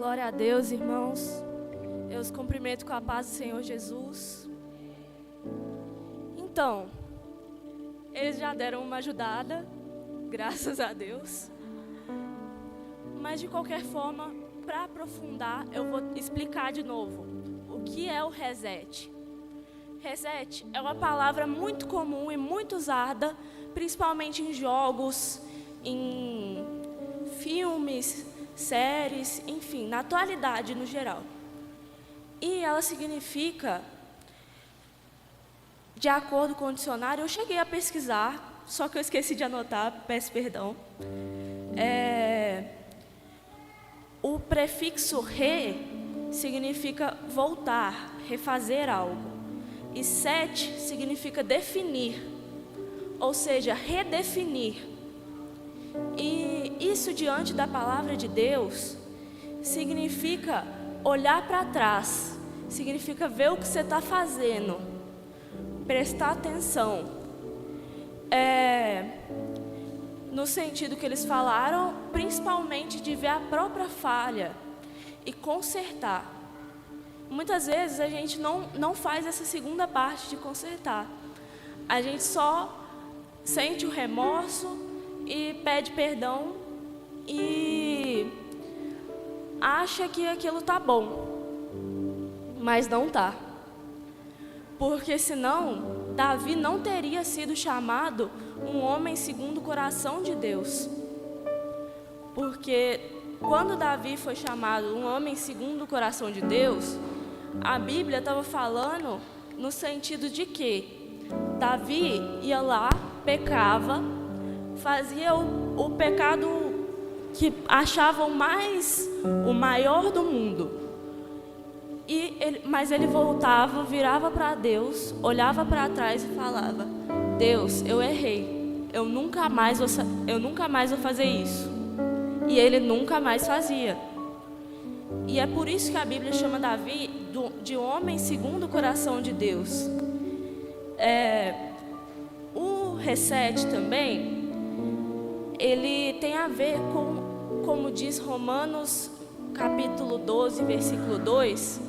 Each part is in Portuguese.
Glória a Deus, irmãos. Eu os cumprimento com a paz do Senhor Jesus. Então, eles já deram uma ajudada, graças a Deus. Mas de qualquer forma, para aprofundar, eu vou explicar de novo o que é o reset. Reset é uma palavra muito comum e muito usada, principalmente em jogos, em filmes, séries, enfim, na atualidade no geral. E ela significa, de acordo com o dicionário, eu cheguei a pesquisar, só que eu esqueci de anotar, peço perdão. O prefixo re significa voltar, refazer algo. E set significa definir, ou seja, redefinir. E isso diante da palavra de Deus significa olhar para trás, significa ver o que você está fazendo, prestar atenção. No sentido que eles falaram, principalmente de ver a própria falha e consertar. Muitas vezes a gente não faz essa segunda parte de consertar. A gente só sente o remorso e pede perdão e acha que aquilo tá bom, mas não tá. Porque senão Davi não teria sido chamado um homem segundo o coração de Deus. Porque quando Davi foi chamado um homem segundo o coração de Deus, a Bíblia estava falando no sentido de que Davi ia lá, pecava, fazia o pecado que achavam o maior do mundo. Mas ele voltava, virava para Deus, olhava para trás e falava: Deus, eu errei, eu nunca mais vou fazer isso. E ele nunca mais fazia. E é por isso que a Bíblia chama Davi de homem segundo o coração de Deus. O reset também, ele tem a ver com, como diz Romanos capítulo 12, versículo 2,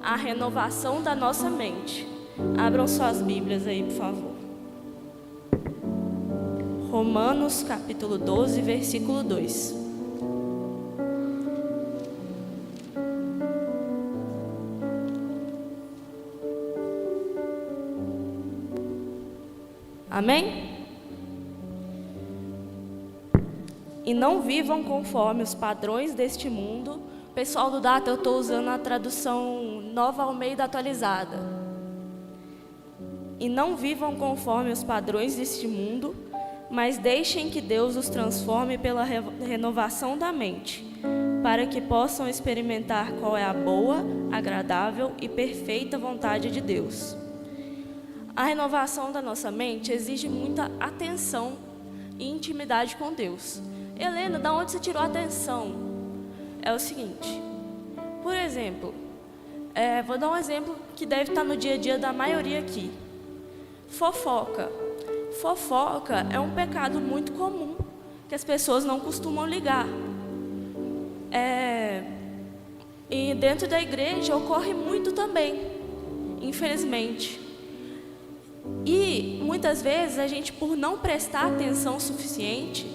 a renovação da nossa mente. Abram suas Bíblias aí, por favor. Romanos capítulo 12, versículo 2. Amém? E não vivam conforme os padrões deste mundo. Pessoal do Data, eu estou usando a tradução Nova Almeida atualizada. E não vivam conforme os padrões deste mundo, mas deixem que Deus os transforme pela renovação da mente, para que possam experimentar qual é a boa, agradável e perfeita vontade de Deus. A renovação da nossa mente exige muita atenção e intimidade com Deus. Helena, de onde você tirou a atenção? É o seguinte, por exemplo, vou dar um exemplo que deve estar no dia a dia da maioria aqui. Fofoca. Fofoca é um pecado muito comum, que as pessoas não costumam ligar. E dentro da igreja ocorre muito também, infelizmente. E muitas vezes a gente, por não prestar atenção suficiente,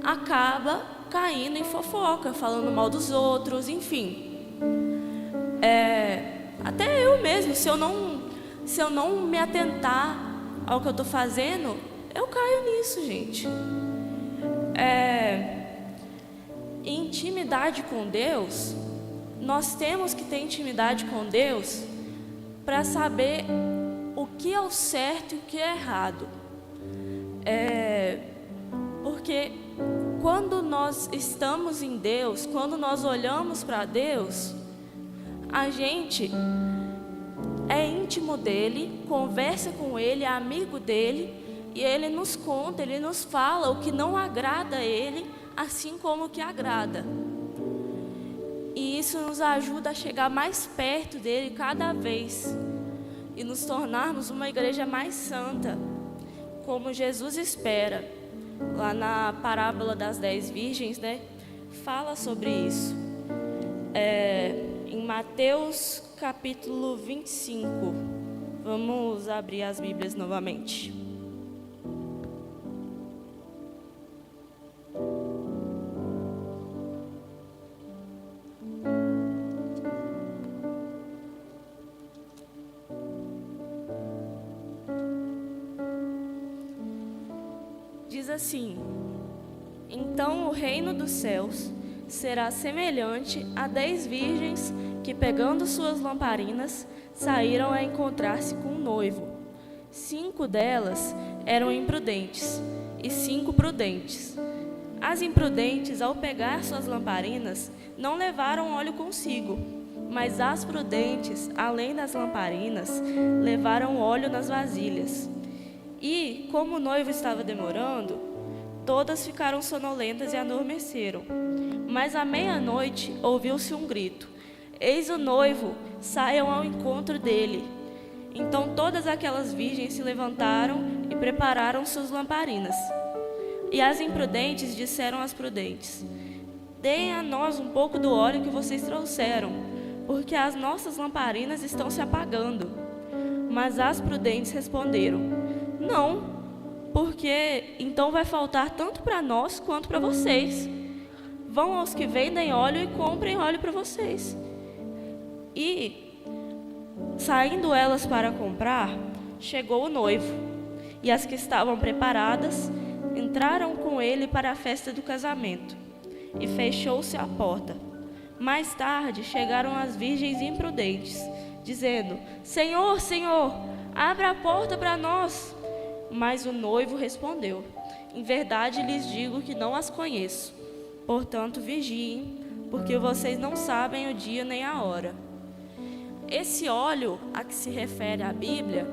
acaba caindo em fofoca, falando mal dos outros, enfim. Até eu mesmo, se eu não me atentar ao que eu estou fazendo, eu caio nisso, gente. Intimidade com Deus, nós temos que ter intimidade com Deus para saber o que é o certo e o que é errado. Porque quando nós estamos em Deus, quando nós olhamos para Deus, a gente é íntimo dele, conversa com ele, é amigo dele, e ele nos conta, ele nos fala o que não agrada a ele, assim como o que agrada. E isso nos ajuda a chegar mais perto dele cada vez e nos tornarmos uma igreja mais santa, como Jesus espera. Lá na parábola das 10 virgens, fala sobre isso. em Mateus capítulo 25. Vamos abrir as Bíblias novamente. Diz assim: então o reino dos céus será semelhante a 10 virgens que, pegando suas lamparinas, saíram a encontrar-se com um noivo. 5 delas eram imprudentes e 5 prudentes. As imprudentes, ao pegar suas lamparinas, não levaram óleo consigo, mas as prudentes, além das lamparinas, levaram óleo nas vasilhas. E, como o noivo estava demorando, todas ficaram sonolentas e adormeceram. Mas à meia-noite ouviu-se um grito: eis o noivo, saiam ao encontro dele. Então todas aquelas virgens se levantaram e prepararam suas lamparinas. E as imprudentes disseram às prudentes: deem a nós um pouco do óleo que vocês trouxeram, porque as nossas lamparinas estão se apagando. Mas as prudentes responderam: não, porque então vai faltar tanto para nós quanto para vocês. Vão aos que vendem óleo e comprem óleo para vocês. E, saindo elas para comprar, chegou o noivo. E as que estavam preparadas entraram com ele para a festa do casamento. E fechou-se a porta. Mais tarde chegaram as virgens imprudentes, dizendo: Senhor, Senhor, abra a porta para nós. Mas o noivo respondeu: em verdade lhes digo que não as conheço. Portanto, vigiem, porque vocês não sabem o dia nem a hora. Esse óleo a que se refere a Bíblia,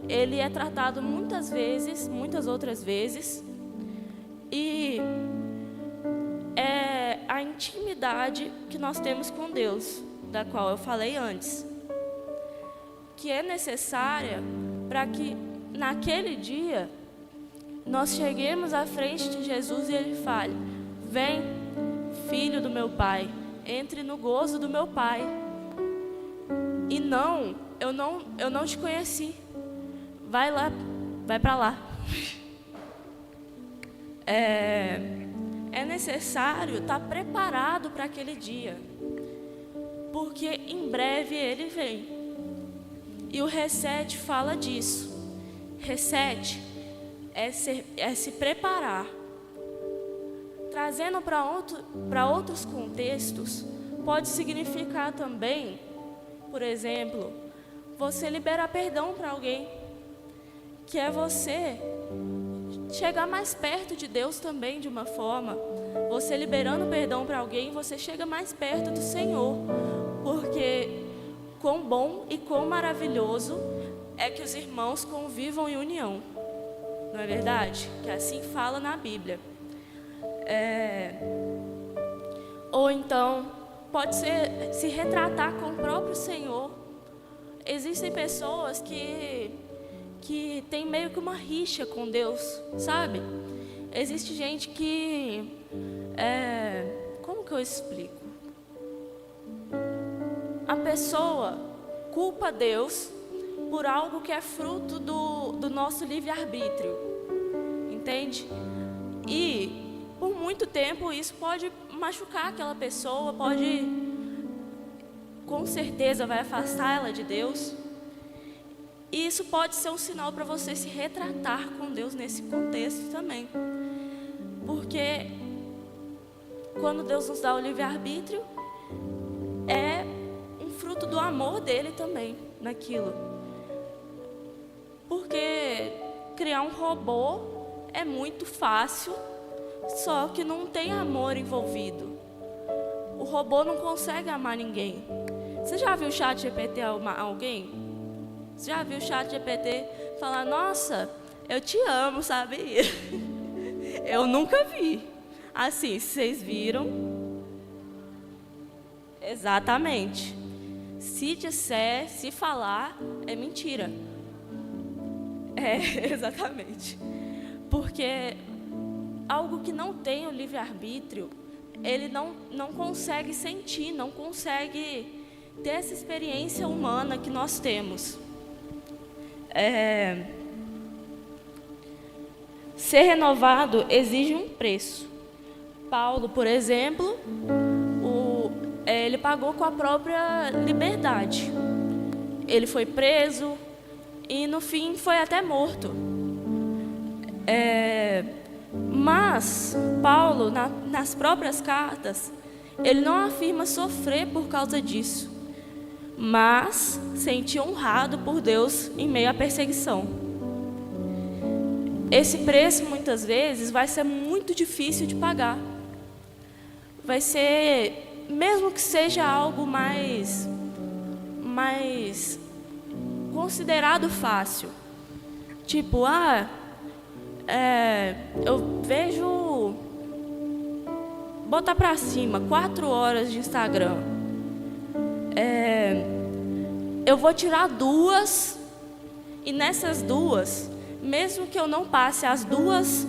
ele é tratado muitas vezes, muitas outras vezes, e é a intimidade que nós temos com Deus, da qual eu falei antes, que é necessária para que naquele dia nós cheguemos à frente de Jesus e Ele fale: vem, filho do meu Pai, entre no gozo do meu Pai. E não, eu não te conheci. Vai lá, vai para lá. É necessário estar preparado para aquele dia, porque em breve Ele vem. E o reset fala disso. Reset é se preparar. Trazendo para outros contextos, pode significar também, por exemplo, você liberar perdão para alguém, que é você chegar mais perto de Deus também, de uma forma. Você liberando perdão para alguém, você chega mais perto do Senhor, porque quão bom e quão maravilhoso é que os irmãos convivam em união, não é verdade? Que assim fala na Bíblia. Ou então, pode ser se retratar com o próprio Senhor. Existem pessoas que tem meio que uma rixa com Deus, sabe? Existe gente que... como que eu explico? A pessoa culpa Deus por algo que é fruto do nosso livre-arbítrio, entende? E por muito tempo isso pode machucar aquela pessoa, com certeza vai afastar ela de Deus. E isso pode ser um sinal para você se retratar com Deus nesse contexto também. Porque quando Deus nos dá o livre-arbítrio, é um fruto do amor dele também naquilo. Porque criar um robô é muito fácil, só que não tem amor envolvido. O robô não consegue amar ninguém. Você já viu o ChatGPT amar alguém? Você já viu o ChatGPT falar: nossa, eu te amo, sabe? Eu nunca vi. Assim, vocês viram? Exatamente. Se disser, se falar, é mentira. Exatamente. Porque algo que não tem o livre-arbítrio ele não consegue sentir, não consegue ter essa experiência humana que nós temos. Ser renovado exige um preço. Paulo, por exemplo, ele pagou com a própria liberdade. Ele foi preso e, no fim, foi até morto. Mas Paulo, nas próprias cartas, ele não afirma sofrer por causa disso, mas sentir honrado por Deus em meio à perseguição. Esse preço, muitas vezes, vai ser muito difícil de pagar. Vai ser, mesmo que seja algo mais considerado fácil. Tipo, eu vejo botar pra cima 4 horas de Instagram. Eu vou tirar 2, e nessas 2, mesmo que eu não passe as 2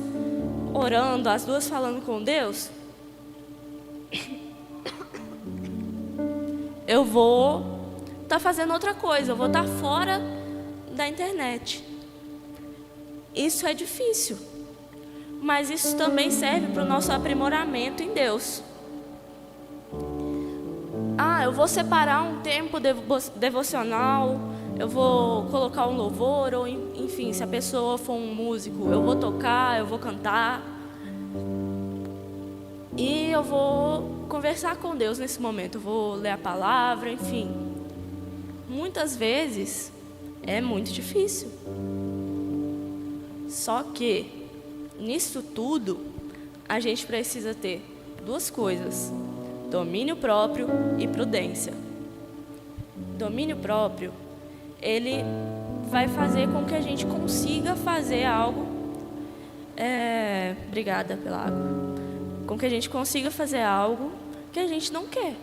orando, as 2 falando com Deus, eu vou estar fazendo outra coisa, eu vou estar fora da internet. Isso é difícil, mas isso também serve para o nosso aprimoramento em Deus. Eu vou separar um tempo devocional, eu vou colocar um louvor, ou enfim, se a pessoa for um músico, eu vou tocar, eu vou cantar. E eu vou conversar com Deus nesse momento, eu vou ler a palavra, enfim. Muitas vezes é muito difícil. Só que, nisso tudo, a gente precisa ter 2 coisas: domínio próprio e prudência. Domínio próprio, ele vai fazer com que a gente consiga fazer algo. Obrigada pela água. Com que a gente consiga fazer algo que a gente não quer,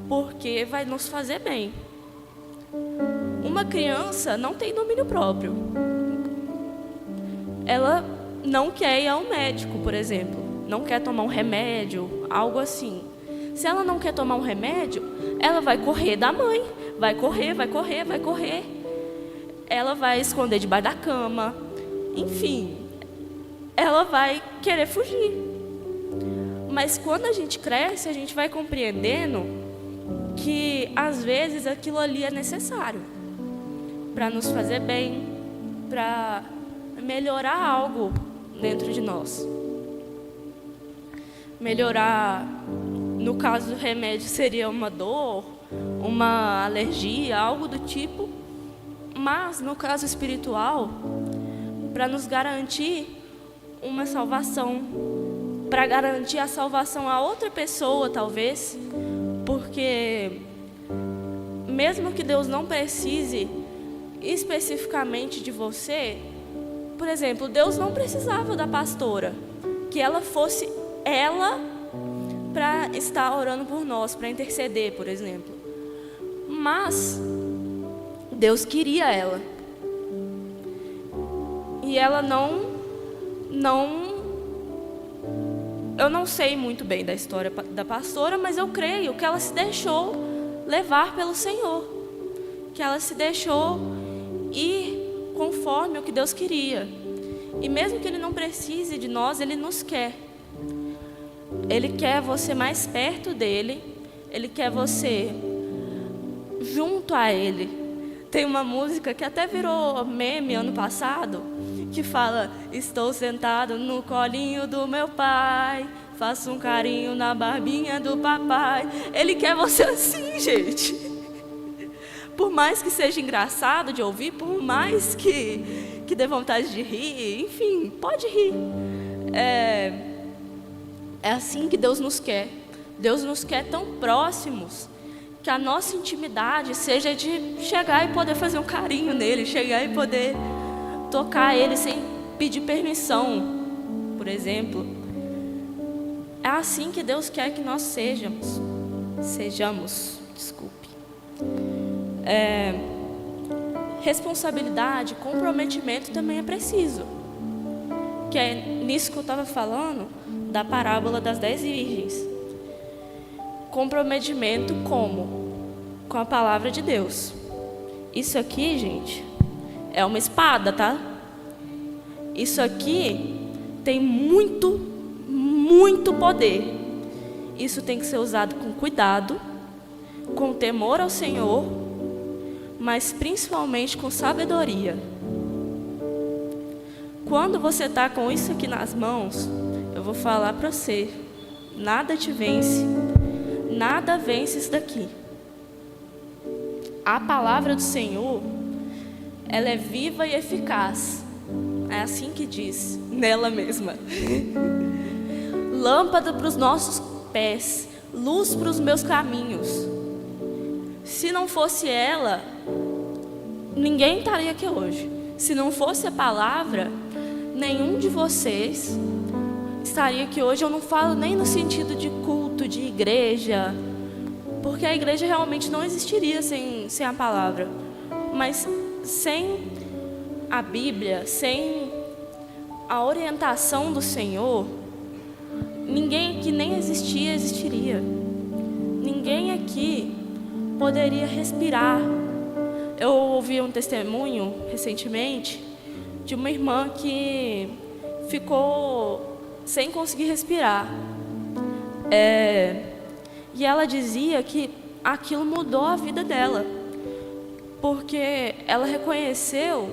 porque vai nos fazer bem. Uma criança não tem domínio próprio. Ela não quer ir ao médico, por exemplo. Não quer tomar um remédio, algo assim. Se ela não quer tomar um remédio, ela vai correr da mãe. Vai correr. Ela vai esconder debaixo da cama. Enfim, ela vai querer fugir. Mas quando a gente cresce, a gente vai compreendendo que, às vezes, aquilo ali é necessário para nos fazer bem, para melhorar algo dentro de nós. Melhorar, no caso do remédio, seria uma dor, uma alergia, algo do tipo. Mas, no caso espiritual, para nos garantir uma salvação, para garantir a salvação a outra pessoa, talvez, porque mesmo que Deus não precise especificamente de você, por exemplo, Deus não precisava da pastora, que ela fosse ela para estar orando por nós, para interceder, por exemplo. Mas Deus queria ela. E ela eu não sei muito bem da história da pastora, mas eu creio que ela se deixou levar pelo Senhor, que ela se deixou ir conforme o que Deus queria. E mesmo que Ele não precise de nós, Ele nos quer. Ele quer você mais perto dEle, Ele quer você junto a Ele. Tem uma música que até virou meme ano passado, que fala: estou sentado no colinho do meu pai, faço um carinho na barbinha do papai. Ele quer você assim, gente. Por mais que seja engraçado de ouvir, por mais que dê vontade de rir, enfim, pode rir. É assim que Deus nos quer. Deus nos quer tão próximos que a nossa intimidade seja de chegar e poder fazer um carinho nele, chegar e poder tocar ele sem pedir permissão, por exemplo. É assim que Deus quer que nós sejamos, desculpe. Responsabilidade, comprometimento também é preciso. Que é nisso que eu estava falando, da parábola das 10 virgens. Comprometimento como? Com a palavra de Deus. Isso aqui, gente, é uma espada, tá? Isso aqui tem muito, muito poder. Isso tem que ser usado com cuidado, com temor ao Senhor, mas principalmente com sabedoria. Quando você está com isso aqui nas mãos, eu vou falar para você, nada te vence, nada vence isso daqui. A palavra do Senhor, ela é viva e eficaz. É assim que diz, nela mesma. Lâmpada para os nossos pés, luz para os meus caminhos. Se não fosse ela, ninguém estaria aqui hoje. Se não fosse a palavra, nenhum de vocês estaria aqui hoje. Eu não falo nem no sentido de culto, de igreja, porque a igreja realmente não existiria sem a palavra. Mas sem a Bíblia, sem a orientação do Senhor, ninguém aqui nem existiria. Ninguém aqui poderia respirar. Eu ouvi um testemunho recentemente de uma irmã que ficou sem conseguir respirar. E ela dizia que aquilo mudou a vida dela, porque ela reconheceu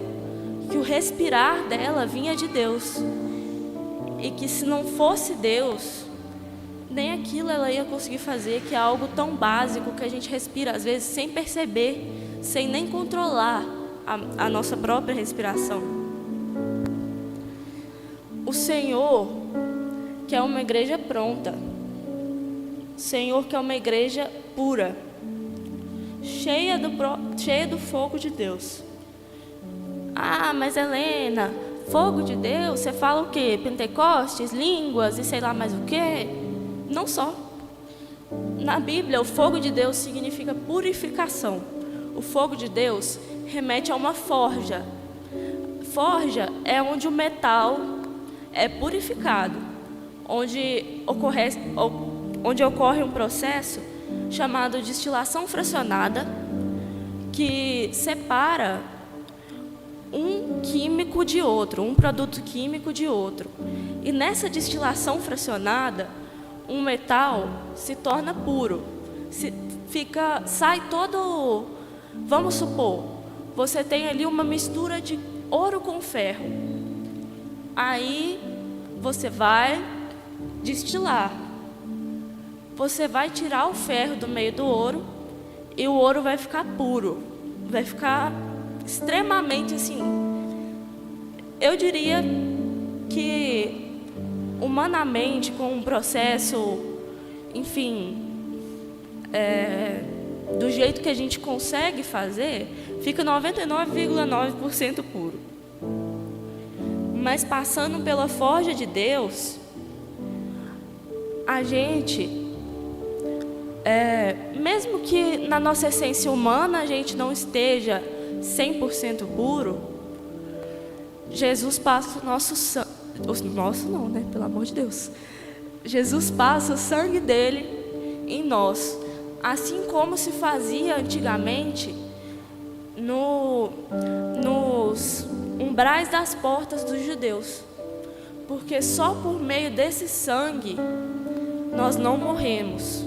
que o respirar dela vinha de Deus, e que se não fosse Deus, nem aquilo ela ia conseguir fazer, que é algo tão básico que a gente respira às vezes sem perceber, sem nem controlar a nossa própria respiração. O Senhor quer uma igreja pronta. O Senhor quer uma igreja pura, cheia do fogo de Deus. Ah, mas Helena, fogo de Deus, você fala o quê? Pentecostes, línguas e sei lá mais o quê? Não só. Na Bíblia, o fogo de Deus significa purificação. O fogo de Deus remete a uma forja. Forja é onde o metal é purificado, onde ocorre um processo chamado destilação fracionada, que separa um químico de outro, um produto químico de outro. E nessa destilação fracionada, um metal se torna puro. Sai todo... Vamos supor, você tem ali uma mistura de ouro com ferro. Aí você vai destilar. Você vai tirar o ferro do meio do ouro e o ouro vai ficar puro. Vai ficar extremamente assim. Eu diria que humanamente, com um processo, enfim, do jeito que a gente consegue fazer, fica 99,9% puro. Mas passando pela forja de Deus, a gente, mesmo que na nossa essência humana a gente não esteja 100% puro, Jesus passa o nosso sangue, nosso não, né? Pelo amor de Deus. Jesus passa o sangue dele em nós, assim como se fazia antigamente nos umbrais das portas dos judeus, porque só por meio desse sangue nós não morremos.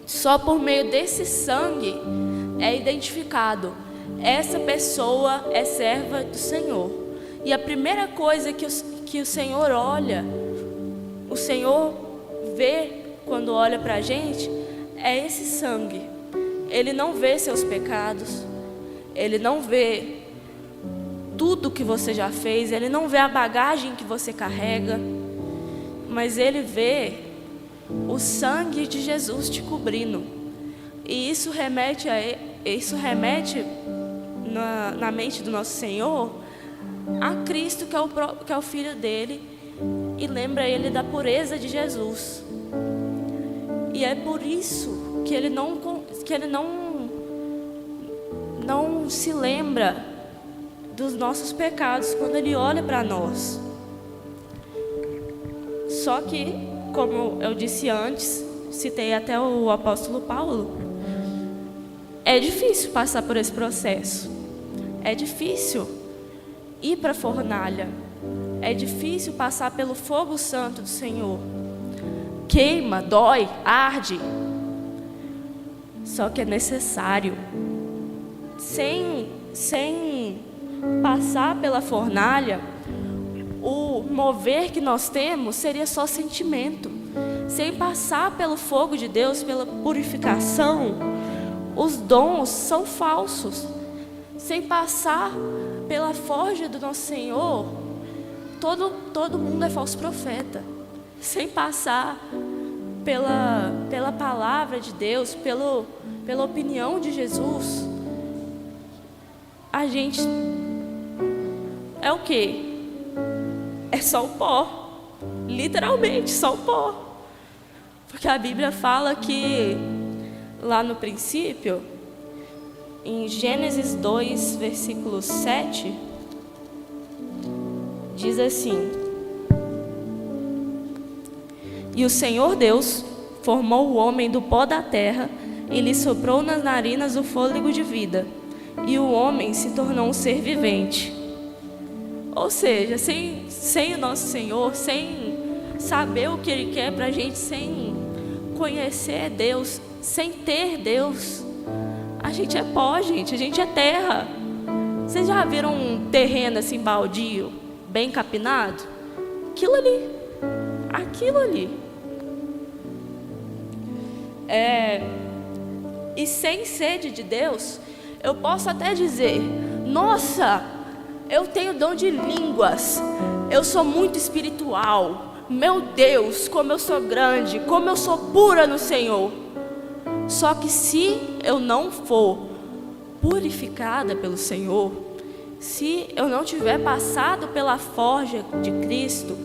Só por meio desse sangue é identificado: essa pessoa é serva do Senhor. E a primeira coisa que o Senhor olha, o Senhor vê quando olha para a gente, é esse sangue. Ele não vê seus pecados, Ele não vê tudo que você já fez, Ele não vê a bagagem que você carrega, mas Ele vê o sangue de Jesus te cobrindo. E isso remete na mente do nosso Senhor a Cristo, que é o Filho dele, e lembra ele da pureza de Jesus. E é por isso que ele não se lembra dos nossos pecados quando ele olha para nós. Só que, como eu disse antes, citei até o apóstolo Paulo, é difícil passar por esse processo. É difícil ir para a fornalha. É difícil passar pelo fogo santo do Senhor. Queima, dói, arde. Só que é necessário. Sem passar pela fornalha, o mover que nós temos seria só sentimento. Sem passar pelo fogo de Deus, pela purificação, os dons são falsos. Sem passar pela forja do nosso Senhor, todo mundo é falso profeta. Sem passar pela palavra de Deus, pela opinião de Jesus, a gente é o quê? É só o pó. Literalmente, só o pó. Porque a Bíblia fala que, lá no princípio, em Gênesis 2, versículo 7, diz assim: E o Senhor Deus formou o homem do pó da terra e lhe soprou nas narinas o fôlego de vida, e o homem se tornou um ser vivente. Ou seja, sem o nosso Senhor, sem saber o que Ele quer para a gente, sem conhecer Deus, sem ter Deus, a gente é pó, gente, a gente é terra. Vocês já viram um terreno assim baldio, bem capinado? Aquilo ali. E sem sede de Deus, eu posso até dizer: nossa, eu tenho dom de línguas, eu sou muito espiritual, meu Deus, como eu sou grande, como eu sou pura no Senhor. Só que se eu não for purificada pelo Senhor, se eu não tiver passado pela forja de Cristo,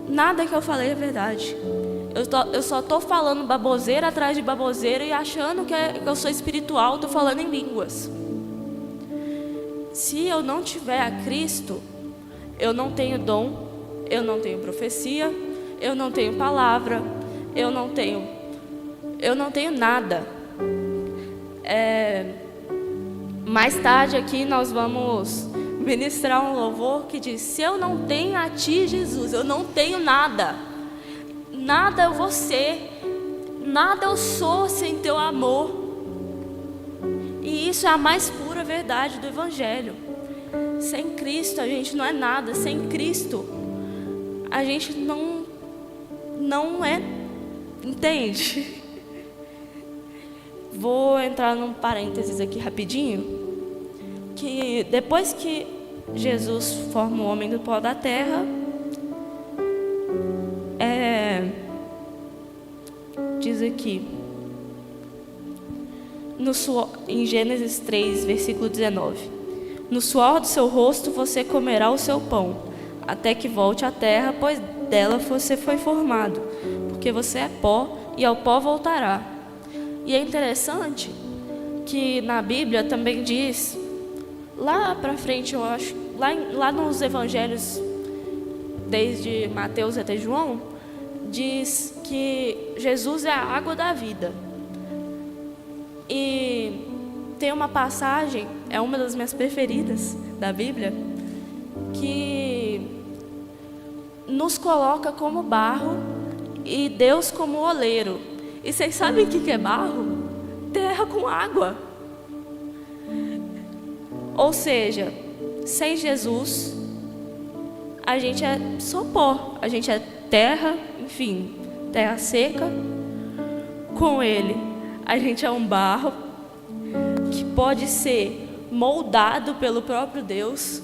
nada que eu falei é verdade. Eu só estou falando baboseira atrás de baboseira e achando que eu sou espiritual, estou falando em línguas. Se eu não tiver a Cristo, eu não tenho dom, eu não tenho profecia, eu não tenho palavra, eu não tenho nada. Mais tarde aqui nós vamos ministrar um louvor que diz: se eu não tenho a Ti, Jesus, eu não tenho nada. Nada eu vou ser, nada eu sou sem Teu amor. E isso é a mais pura verdade do Evangelho. Sem Cristo a gente não é nada. Sem Cristo a gente não é, entende? Vou entrar num parênteses aqui rapidinho, que depois que Jesus forma o homem do pó da terra, diz aqui, em Gênesis 3, versículo 19: no suor do seu rosto você comerá o seu pão, até que volte à terra, pois dela você foi formado, porque você é pó e ao pó voltará. E é interessante que na Bíblia também diz, lá para frente, eu acho, lá nos evangelhos, desde Mateus até João, diz que Jesus é a água da vida. E tem uma passagem, é uma das minhas preferidas da Bíblia, que nos coloca como barro e Deus como oleiro. E vocês sabem o que é barro? Terra com água. Ou seja, sem Jesus, a gente é só pó, a gente é terra, enfim, terra seca. Com Ele, a gente é um barro que pode ser moldado pelo próprio Deus,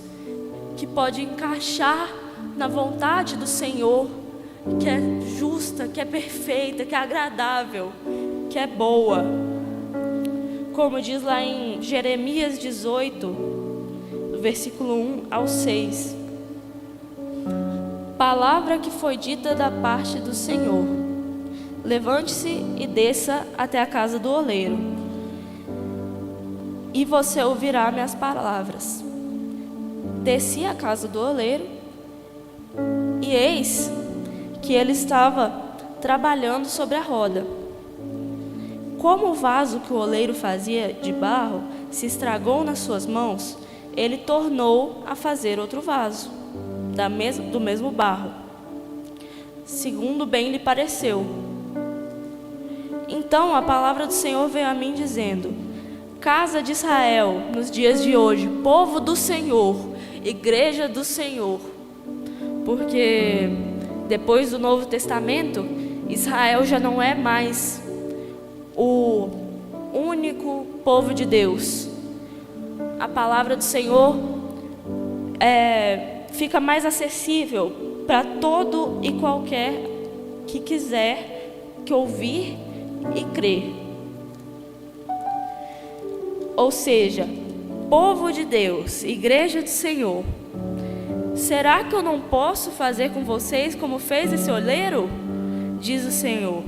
que pode encaixar na vontade do Senhor, que é justa, que é perfeita, que é agradável, que é boa. Como diz lá em Jeremias 18, do versículo 1 ao 6. Palavra que foi dita da parte do Senhor: levante-se e desça até a casa do oleiro, e você ouvirá minhas palavras. Desci à casa do oleiro, e eis que ele estava trabalhando sobre a roda. Como o vaso que o oleiro fazia de barro se estragou nas suas mãos, ele tornou a fazer outro vaso, do mesmo barro, segundo bem lhe pareceu. Então a palavra do Senhor veio a mim dizendo: Casa de Israel, nos dias de hoje, povo do Senhor, igreja do Senhor. Porque depois do Novo Testamento, Israel já não é mais o único povo de Deus. A palavra do Senhor fica mais acessível para todo e qualquer que quiser que ouvir e crer. Ou seja, povo de Deus, igreja do Senhor. Será que eu não posso fazer com vocês como fez esse oleiro? Diz o Senhor.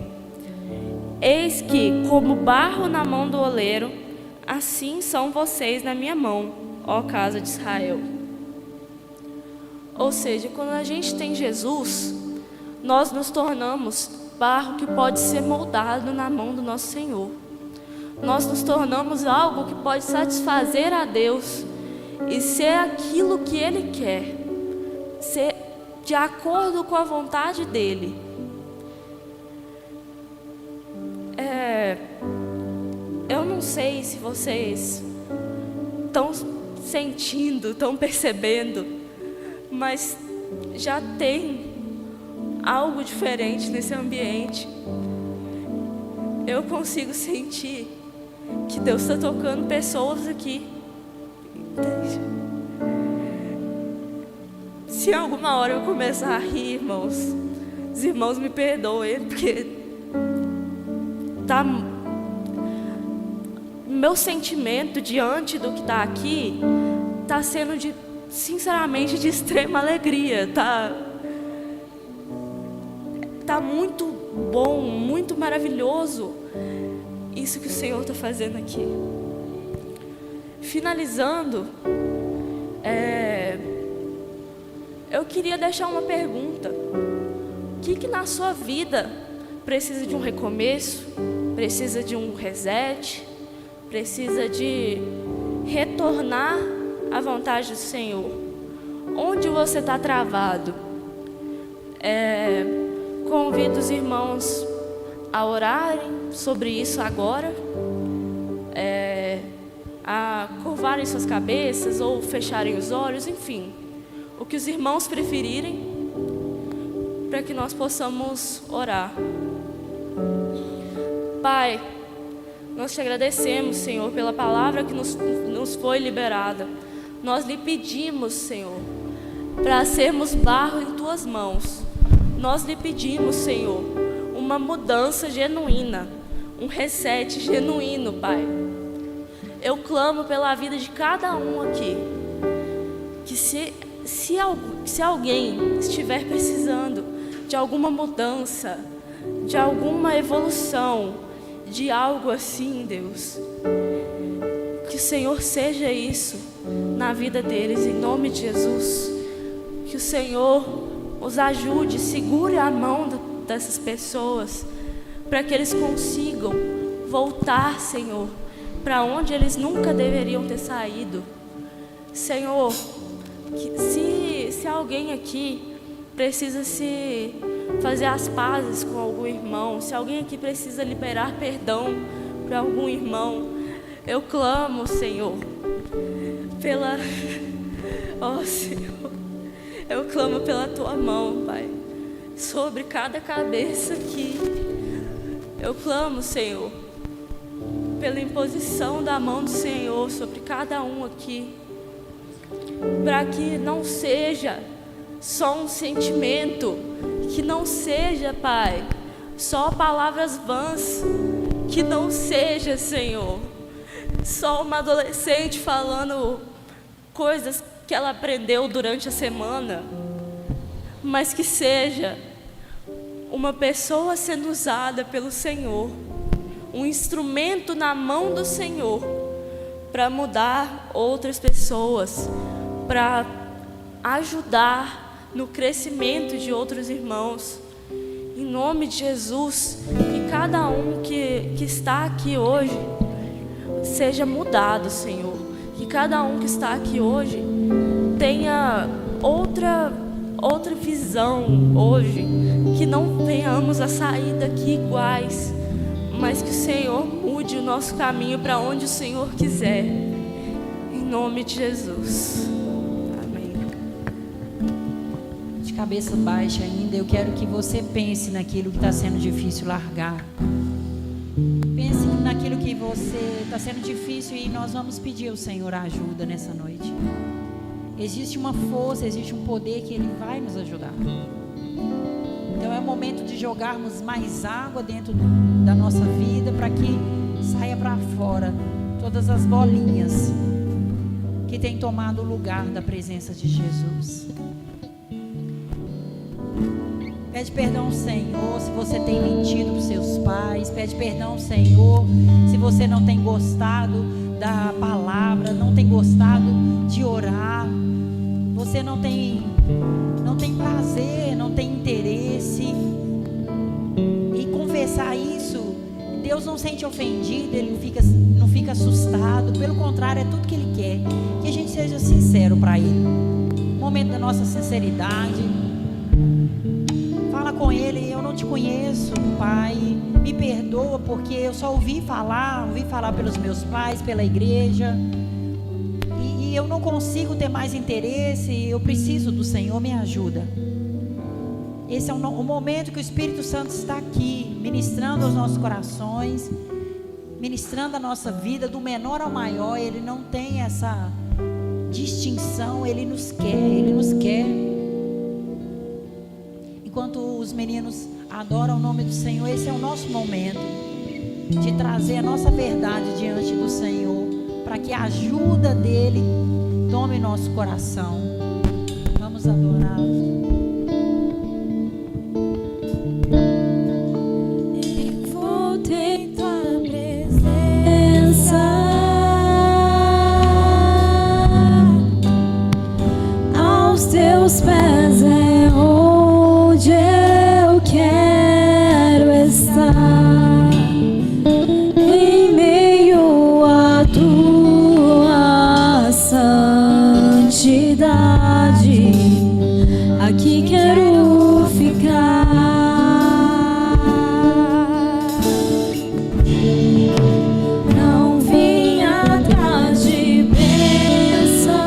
Eis que, como barro na mão do oleiro, assim são vocês na minha mão, ó casa de Israel. Ou seja, quando a gente tem Jesus, nós nos tornamos barro que pode ser moldado na mão do nosso Senhor. Nós nos tornamos algo que pode satisfazer a Deus e ser aquilo que Ele quer, ser de acordo com a vontade dEle. Eu não sei se vocês estão sentindo, estão percebendo, mas já tem algo diferente nesse ambiente. Eu consigo sentir que Deus está tocando pessoas aqui. Se alguma hora eu começar a rir, irmãos, os irmãos me perdoem, porque meu sentimento diante do que está aqui está sendo sinceramente de extrema alegria. Tá muito bom, muito maravilhoso isso que o Senhor está fazendo aqui. Finalizando, eu queria deixar uma pergunta: o que na sua vida precisa de um recomeço, precisa de um reset, precisa de retornar à vontade do Senhor? Onde você está travado? Convido os irmãos a orarem sobre isso agora, a curvarem suas cabeças ou fecharem os olhos, enfim, o que os irmãos preferirem, para que nós possamos orar. Pai, nós te agradecemos, Senhor, pela palavra que nos foi liberada. Nós lhe pedimos, Senhor, para sermos barro em tuas mãos. Nós lhe pedimos, Senhor, uma mudança genuína, um reset genuíno, Pai. Eu clamo pela vida de cada um aqui, que se alguém estiver precisando de alguma mudança, de alguma evolução, de algo assim, Deus, que o Senhor seja isso na vida deles, em nome de Jesus. Que o Senhor os ajude, segure a mão dessas pessoas, para que eles consigam voltar, Senhor, para onde eles nunca deveriam ter saído. Senhor, se alguém aqui precisa se fazer as pazes com algum irmão, se alguém aqui precisa liberar perdão para algum irmão, eu clamo, Senhor, Senhor, eu clamo pela tua mão, Pai, sobre cada cabeça aqui. Eu clamo, Senhor, pela imposição da mão do Senhor sobre cada um aqui, para que não seja só um sentimento, que não seja, Pai, só palavras vãs, que não seja, Senhor, só uma adolescente falando coisas que ela aprendeu durante a semana, mas que seja uma pessoa sendo usada pelo Senhor, um instrumento na mão do Senhor, para mudar outras pessoas, para ajudar no crescimento de outros irmãos. Em nome de Jesus, que cada um que está aqui hoje seja mudado, Senhor. Que cada um que está aqui hoje tenha outra visão hoje. Que não venhamos a sair daqui iguais, mas que o Senhor mude o nosso caminho para onde o Senhor quiser. Em nome de Jesus. Amém. De cabeça baixa ainda, eu quero que você pense naquilo que está sendo difícil largar. Pense naquilo que você está sendo difícil e nós vamos pedir ao Senhor ajuda nessa noite. Existe uma força, existe um poder que Ele vai nos ajudar. Então é o momento de jogarmos mais água dentro da nossa vida para que saia para fora todas as bolinhas que têm tomado o lugar da presença de Jesus. Pede perdão ao Senhor se você tem mentido para os seus pais. Pede perdão ao Senhor se você não tem gostado da palavra, não tem gostado de orar. Você não tem prazer, não tem interesse. E confessar isso, Deus não se sente ofendido, Ele não fica assustado. Pelo contrário, é tudo que Ele quer, que a gente seja sincero para Ele. Momento da nossa sinceridade. Fala com Ele: eu não te conheço, Pai, me perdoa porque eu só ouvi falar pelos meus pais, pela igreja, e eu não consigo ter mais interesse, eu preciso do Senhor, me ajuda. Esse é o momento que o Espírito Santo está aqui, ministrando aos nossos corações, ministrando a nossa vida, do menor ao maior. Ele não tem essa distinção, Ele nos quer. Enquanto os meninos adoram o nome do Senhor, esse é o nosso momento de trazer a nossa verdade diante do Senhor, para que a ajuda dEle tome nosso coração. Vamos adorar. Teus pés é onde eu quero estar, em meio à tua santidade, aqui quero ficar. Não vim atrás de bênçãos,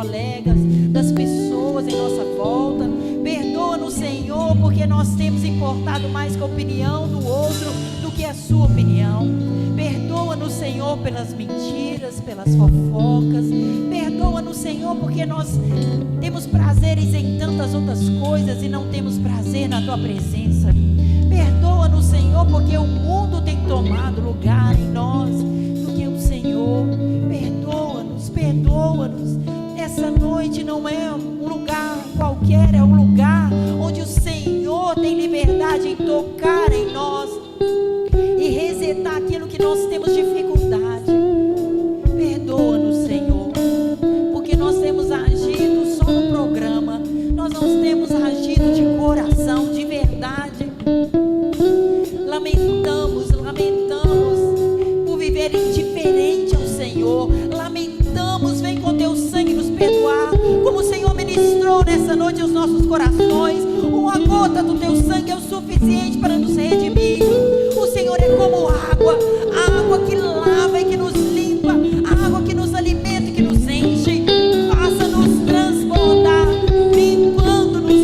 colegas, das pessoas em nossa volta. Perdoa-nos, Senhor, porque nós temos importado mais com a opinião do outro do que a sua opinião. Perdoa-nos, Senhor, pelas mentiras, pelas fofocas. Perdoa-nos, Senhor, porque nós temos prazeres em tantas outras coisas e não temos prazer na tua presença. Perdoa-nos, Senhor, porque o mundo tem tomado lugar em nós do que o Senhor. Perdoa-nos, perdoa-nos. Essa noite não é um lugar qualquer, é um lugar onde o Senhor tem liberdade em tocar em nós e resetar aquilo que nós temos dificuldade. Perdoa-nos, Senhor, porque nós temos agido só no programa, nós não temos agido de coração, de verdade. Lamentamos por viver indiferente ao Senhor. Lamentamos, vem com teu sangue nos perdoar, como o Senhor ministrou nessa noite aos nossos corações. Uma gota do teu sangue é o suficiente para nos redimir. O Senhor é como água, a água que lava e que nos limpa, a água que nos alimenta e que nos enche. Faça-nos transbordar, limpando-nos,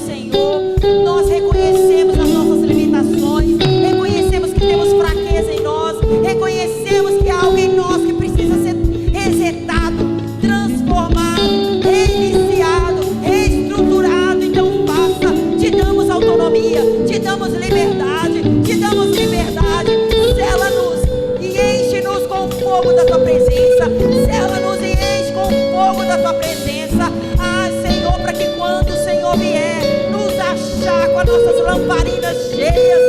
Senhor. Nós reconhecemos as nossas limitações, reconhecemos que temos fraqueza em nós, reconhecemos que há algo em nós que precisa ser resetado, transformado, reiniciado, reestruturado. Então faça, te damos autonomia, te damos liberdade, te damos liberdade. Sela-nos e enche-nos com o fogo da tua presença. Sela-nos e enche com o fogo da tua presença. Ah, Senhor, para que quando o Senhor vier nos achar com as nossas lamparinas cheios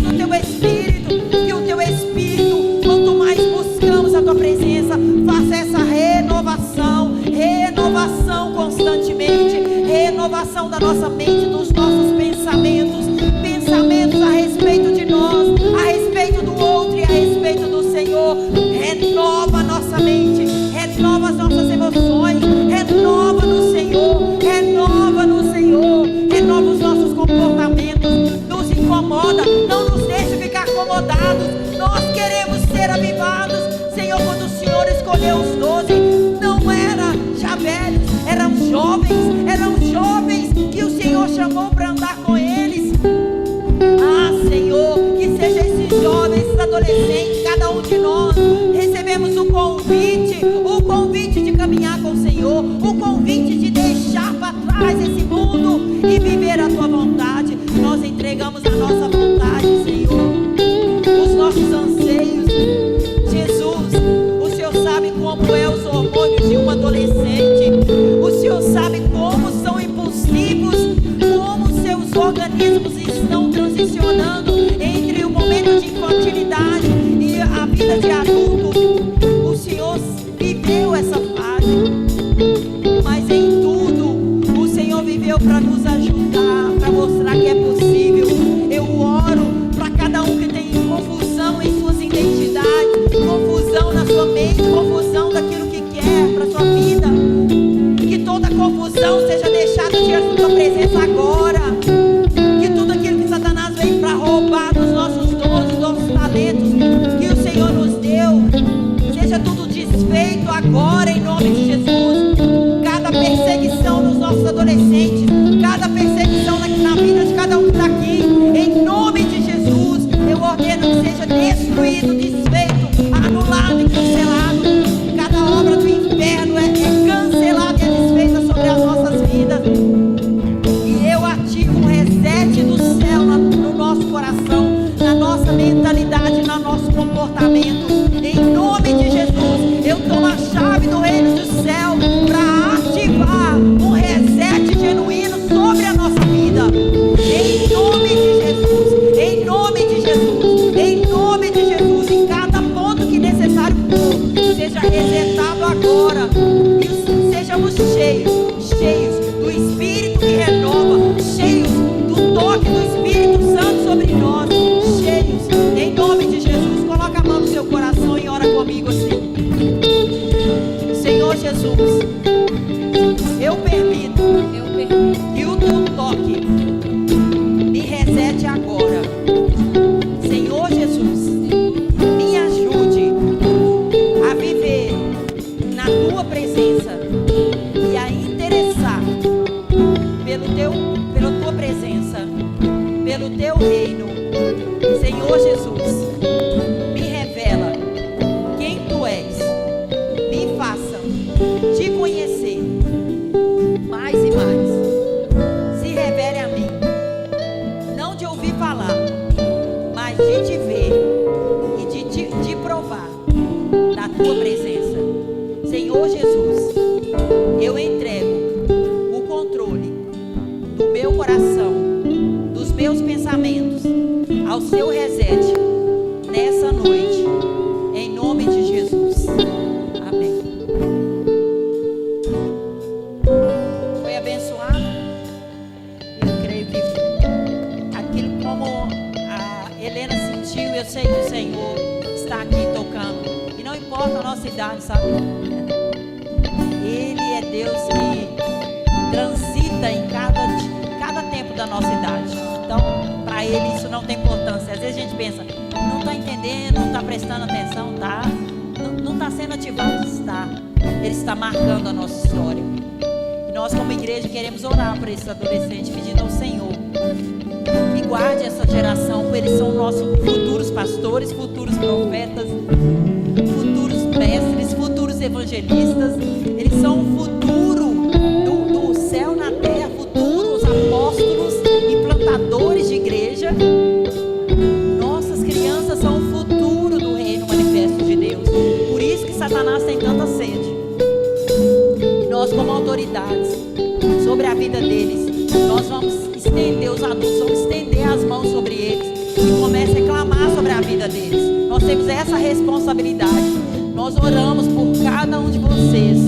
do teu Espírito, que o teu Espírito, quanto mais buscamos a tua presença, faça essa renovação constantemente, renovação da nossa mente, dos nossos pensamentos a respeito de nós, a respeito do outro e a respeito do Senhor. Renova a nossa mente, renova as nossas emoções, renova-nos, Senhor, renova os nossos comportamentos. Nos incomoda, não nos deixe ficar acomodados. Nós queremos ser avivados, Senhor. Quando o Senhor escolheu os 12, não era já velhos, eram jovens que o Senhor chamou para andar com eles. Ah, Senhor, que seja esses jovens, esses adolescentes, cada um de nós recebemos o convite de caminhar com o Senhor, o convite de deixar para trás esse mundo e viver a tua vontade. Nós entregamos a nossa vontade, Senhor, os nossos anseios. Jesus, o Senhor sabe como é os hormônios de um adolescente, o Senhor sabe como são impulsivos, como seus organismos estão transicionando entre o momento de infantilidade e a vida de adulto. O Senhor viveu essa fase, mas em tudo o Senhor viveu para nos ajudar, para mostrar que é possível. Eu oro para cada um que tem confusão em suas identidades, confusão na sua mente, confusão daquilo que quer para sua vida. Que toda confusão seja deixada diante da tua presença agora. Que tudo aquilo que Satanás veio para roubar dos nossos dons, dos nossos talentos que o Senhor nos deu, seja tudo desfeito agora em nome de Jesus. Cada perseguição nos nossos adolescentes, cada perseguição na vida de cada um que está aqui, em nome de Jesus, eu ordeno que seja destruído, desfeito, anulado e cancelado. Cada obra do inferno é cancelada e é desfeita sobre as nossas vidas. E eu ativo um reset do céu no nosso coração, na nossa mentalidade, no nosso comportamento. Em nome de Jesus, eu tomo a chave do reino do céu para ativar um reset genuíno sobre a nossa vida. Em nome de Jesus, em nome de Jesus, em nome de Jesus, em cada ponto que necessário for, seja resetado agora e sejamos cheios do Espírito que renova, cheios do toque do Espírito Santo sobre nós, cheios, em nome de Jesus. Coloca a mão no seu coração e ora comigo assim. Senhor Jesus, eu permito que o teu toque me resete agora. Senhor Jesus, me ajude a viver tua presença e a interessar pela tua presença, pelo teu reino. Senhor Jesus, me revela quem tu és, me faça te conhecer mais e mais. Se revele a mim, não de ouvir falar, mas de te ver e de provar da tua presença. Senhor Jesus, eu entrego o controle do meu coração, dos meus pensamentos, ao seu reset nessa noite, em nome de Jesus. Amém. Foi abençoado? Eu creio que aquilo como a Helena sentiu, eu sei que o Senhor está aqui tocando. E não importa a nossa idade, sabe? Ele é Deus que transita em cada tempo da nossa idade. Então, para Ele isso não tem importância. Às vezes a gente pensa, não está entendendo, não está prestando atenção, tá? Não está sendo ativado, está. Ele está marcando a nossa história. E nós como igreja queremos orar por esses adolescentes, pedindo ao Senhor que guarde essa geração, porque eles são nossos futuros pastores, futuros profetas, futuros mestres, futuros evangelistas. Eles são o futuro do céu na terra, futuros apóstolos, implantadores de igreja. Nossas crianças são o futuro do reino manifesto de Deus. Por isso que Satanás tem tanta sede. E nós, como autoridades sobre a vida deles, nós vamos estender, os adultos vamos estender as mãos sobre eles e começar a clamar sobre a vida deles. Nós temos essa responsabilidade. Nós oramos por cada um de vocês,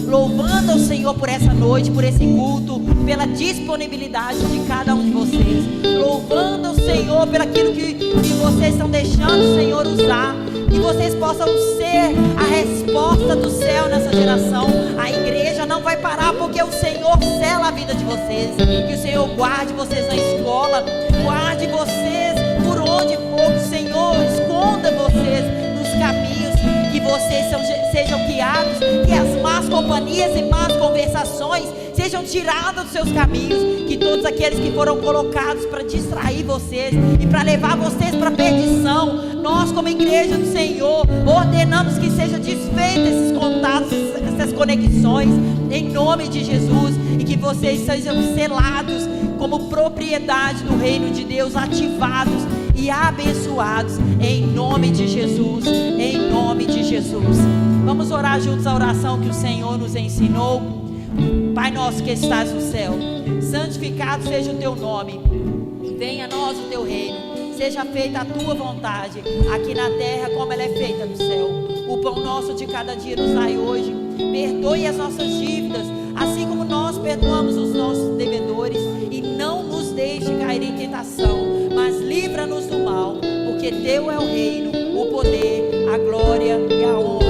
louvando ao Senhor por essa noite, por esse culto, pela disponibilidade de cada um de vocês, louvando ao Senhor pelo aquilo que vocês estão deixando o Senhor usar, que vocês possam ser a resposta do céu nessa geração. A igreja não vai parar, porque o Senhor sela a vida de vocês. Que o Senhor guarde vocês na escola, guarde vocês por onde for, que o Senhor esconda vocês nos caminhos, que vocês sejam guiados, que as más companhias e más conversações sejam tiradas dos seus caminhos, que todos aqueles que foram colocados para distrair vocês e para levar vocês para a perdição, nós como igreja do Senhor ordenamos que seja desfeito esses contatos, essas conexões, em nome de Jesus, e que vocês sejam selados como propriedade do reino de Deus, ativados e abençoados em nome de Jesus, em nome de Jesus. Vamos orar juntos a oração que o Senhor nos ensinou. Pai nosso que estás no céu, santificado seja o teu nome, venha a nós o teu reino, seja feita a tua vontade, aqui na terra como ela é feita no céu. O pão nosso de cada dia nos dai hoje, perdoe as nossas dívidas, assim como nós perdoamos os nossos devedores, e não nos deixe cair em tentação, mas livra-nos do mal, porque teu é o reino, o poder, a glória e a honra